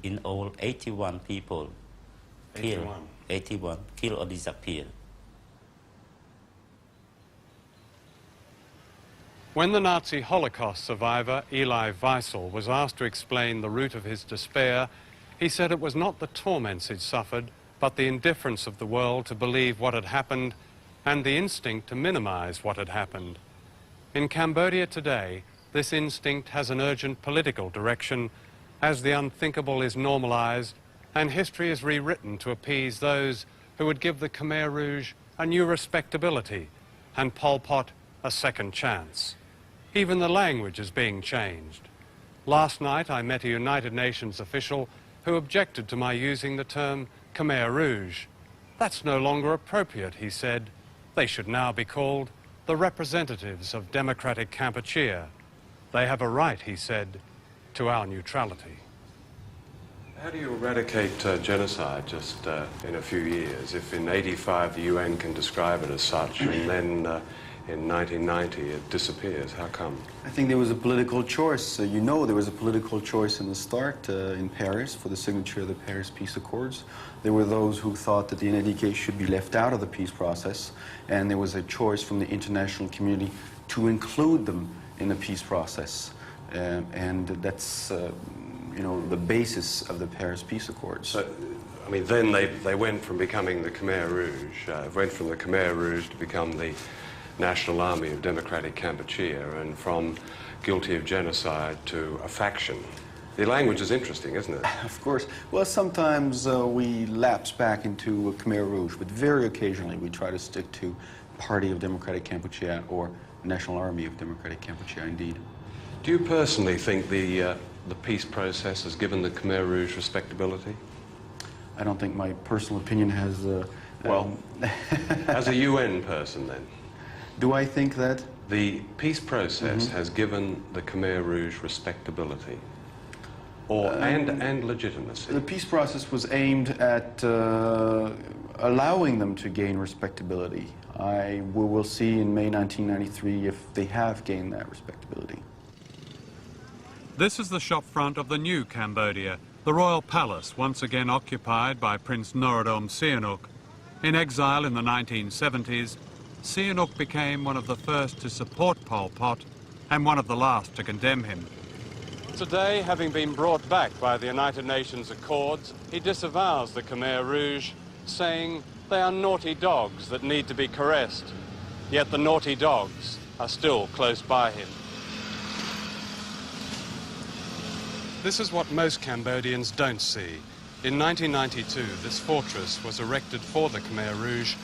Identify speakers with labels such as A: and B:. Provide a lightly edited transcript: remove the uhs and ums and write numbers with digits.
A: in all 81 people killed, 81 killed or disappeared.
B: When the Nazi Holocaust survivor Eli Wiesel was asked to explain the root of his despair, he said it was not the torments he'd suffered, but the indifference of the world to believe what had happened and the instinct to minimize what had happened. In Cambodia today, this instinct has an urgent political direction as the unthinkable is normalized and history is rewritten to appease those who would give the Khmer Rouge a new respectability and Pol Pot a second chance. Even the language is being changed. Last night I met a United Nations official who objected to my using the term Khmer Rouge. That's no longer appropriate, he said. They should now be called the representatives of democratic Kampuchea. They have a right, he said, to our neutrality.
C: How do you eradicate genocide just in a few years? If in '85 the UN can describe it as such, and then in 1990 it disappears, how come?
D: I think there was a political choice. You know, there was a political choice in the start in Paris for the signature of the Paris Peace Accords. There were those who thought that the NADK should be left out of the peace process, and there was a choice from the international community to include them in the peace process. And that's, you know, the basis of the Paris Peace Accords.
C: So, I mean, then they went from becoming the Khmer Rouge, to become the National Army of Democratic Kampuchea, and from guilty of genocide to a faction. The language is interesting, isn't it?
D: Of course. Well, sometimes we lapse back into Khmer Rouge, but very occasionally we try to stick to Party of Democratic Kampuchea or National Army of Democratic Kampuchea, indeed.
C: Do you personally think the peace process has given the Khmer Rouge respectability?
D: I don't think my personal opinion has...
C: well, as a UN person, then?
D: Do I think that?
C: The peace process has given the Khmer Rouge respectability and legitimacy.
D: The peace process was aimed at allowing them to gain respectability. We will see in May 1993 if they have gained that respectability.
B: This is the shop front of the new Cambodia, the royal palace once again occupied by Prince Norodom Sihanouk. In exile in the 1970s, Sihanouk became one of the first to support Pol Pot and one of the last to condemn him. Today, having been brought back by the United Nations Accords, he disavows the Khmer Rouge, saying they are naughty dogs that need to be caressed. Yet the naughty dogs are still close by him. This is what most Cambodians don't see. In 1992, this fortress was erected for the Khmer Rouge